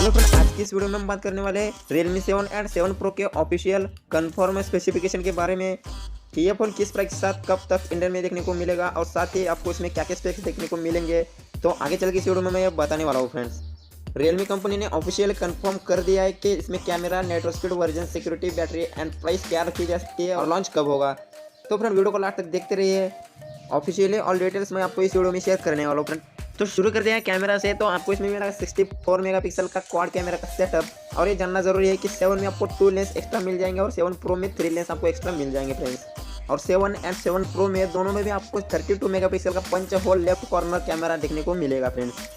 Hello friend, आज की इस वीडियो में हम बात करने वाले हैं Realme 7 एंड 7 Pro के ऑफिशियल कंफर्म स्पेसिफिकेशन के बारे में कि ये फ़ोन किस प्राइस के साथ कब तक इंडिया में देखने को मिलेगा और साथ ही आपको इसमें क्या क्या स्पेक्स देखने को मिलेंगे। तो आगे चल के इस वीडियो में मैं बताने वाला हूँ फ्रेंड्स। Realme कंपनी ने ऑफिशियल कंफर्म कर दिया है कि इसमें camera, network speed, version, security, battery and price क्या रखी जा सकती है और लॉन्च कब होगा। तो फ्रेंड वीडियो को लास्ट तक देखते रहिए। ऑफिशियली ऑल डिटेल्स मैं आपको इस वीडियो में शेयर करने वाला हूँ फ्रेंड। तो शुरू करते हैं कैमरा से। तो आपको इसमें मिलेगा 64 मेगापिक्सल का क्वाड कैमरा का सेटअप। और ये जानना जरूरी है कि 7 में आपको 2 लेंस एक्स्ट्रा मिल जाएंगे और 7 प्रो में 3 लेंस आपको एक्स्ट्रा मिल जाएंगे फ्रेंड्स। और 7 एंड 7 प्रो में दोनों में भी आपको 32 मेगापिक्सल का punch hole left corner camera देखने को मिलेगा फ्रेंड्स।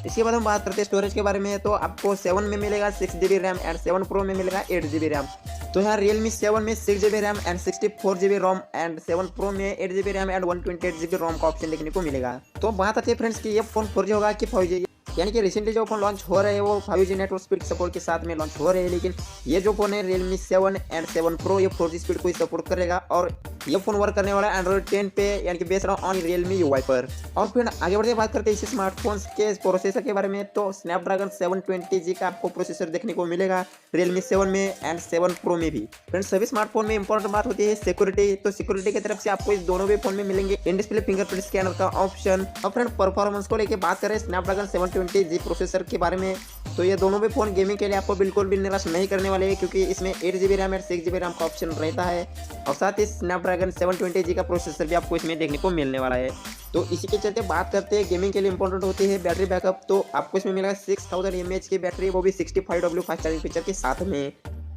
इसके बाद हम बात करते हैं स्टोरेज के बारे में। तो आपको 7 में मिलेगा 6GB रैम एंड 7 प्रो में मिलेगा 8GB रैम। तो यहाँ Realme 7 में 6GB RAM and 64GB ROM and 7 pro में 8GB रैम एंड 128GB रोम का ऑप्शन देखने को मिलेगा। तो बात आती है फ्रेंड्स कि ये फोन 4G होगा कि 5G, यानी कि रिसेंटली जो फोन लॉन्च हो रहे हैं वो 5G नेटवर्क स्पीड सपोर्ट के साथ में लॉन्च हो रहे हैं, लेकिन ये जो फोन है Realme 7 एंड 7 Pro ये 4G स्पीड को ही सपोर्ट करेगा और ये फोन वर्क करने वाला है एंड्रॉइड 10 पे, यानी कि बेस्ड ऑन Realme UI पर। और फिर आगे बढ़ते बात करते हैं इस स्मार्टफोन्स के प्रोसेसर के बारे में। तो स्नैपड्रैगन 720G का आपको प्रोसेसर देखने को मिलेगा Realme 7 में एंड 7 Pro में भी। फ्रेंड्स सभी स्मार्टफोन में इंपॉर्टेंट बात होती है सिक्योरिटी। तो सिक्योरिटी की तरफ से आपको इस दोनों भी फोन में मिलेंगे इन डिस्प्ले फिंगरप्रिंट स्कैनर का ऑप्शन। और फ्रेंड परफॉर्मेंस को लेकर बात करें स्नैपड्रैगन 720G प्रोसेसर के बारे में, तो ये दोनों भी फोन गेमिंग के लिए आपको बिल्कुल भी निराश नहीं करने वाले हैं, क्योंकि इसमें 8GB RAM and 6GB RAM का ऑप्शन रहता है। और साथ ही स्नैपड्रैगन 720G का प्रोसेसर भी आपको इसमें देखने को मिलने वाला है। तो इसी के चलते बात करते हैं गेमिंग के लिए इंपॉर्टेंट होती है बैटरी बैकअप। तो आपको इसमें मिलेगा 6000 mAh की बैटरी, वो भी 65W फास्ट चार्जिंग फीचर के साथ में।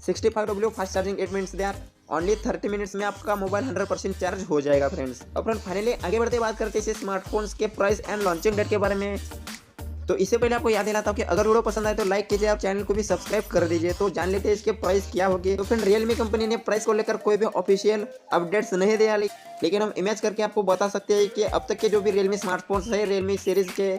65W fast charging it means that only 30 minutes में आपका मोबाइल 100% चार्ज हो जाएगा फ्रेंड्स। और फ्रेंड फाइनली आगे बढ़ते बात करते हैं स्मार्टफोन्स के प्राइस एंड लॉन्चिंग डेट के बारे में। तो इससे पहले आपको याद दिलाता हूँ कि अगर वीडियो पसंद आए तो लाइक कीजिए और चैनल को भी सब्सक्राइब कर दीजिए। तो जान लेते हैं इसके प्राइस क्या होगी। तो फ्रेंड Realme कंपनी ने प्राइस को लेकर कोई भी ऑफिशियल अपडेट्स नहीं दिया, लेकिन हम इमेज करके आपको बता सकते हैं कि अब तक के जो भी Realme स्मार्टफोन्स है Realme सीरीज के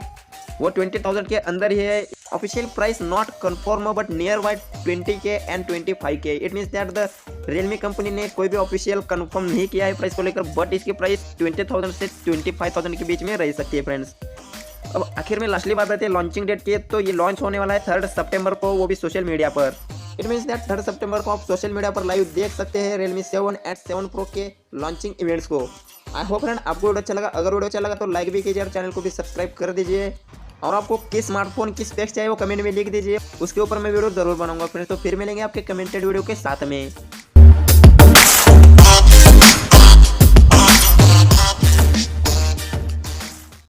वो 20,000 के अंदर ही है। Official price not confirm but near by 20K and 25K। It means that the Realme company ने कोई भी ऑफिशियल कंफर्म नहीं किया है प्राइस को लेकर, बट इसकी प्राइस 20,000 से 25,000 के बीच में रह सकती है फ्रेंड्स। अब आखिर में लास्टली बात आती है लॉन्चिंग डेट की। तो ये लॉन्च होने वाला है 3 सितंबर को, वो भी सोशल मीडिया पर। इट मीन्स दैट 3 सितंबर को आप सोशल मीडिया पर लाइव देख सकते हैं Realme 7 एंड 7 Pro के लॉन्चिंग इवेंट्स को। आई होप फ्रेंड आपको वीडियो अच्छा लगा। अगर वीडियो अच्छा लगा तो लाइक भी कीजिए और चैनल को भी सब्सक्राइब कर दीजिए। और आपको किस स्मार्टफोन की स्पेक्स चाहिए वो कमेंट में लिख दीजिए, उसके ऊपर मैं वीडियो जरूर बनाऊंगा फ्रेंड्स। तो फिर मिलेंगे आपके कमेंटेड वीडियो के साथ में।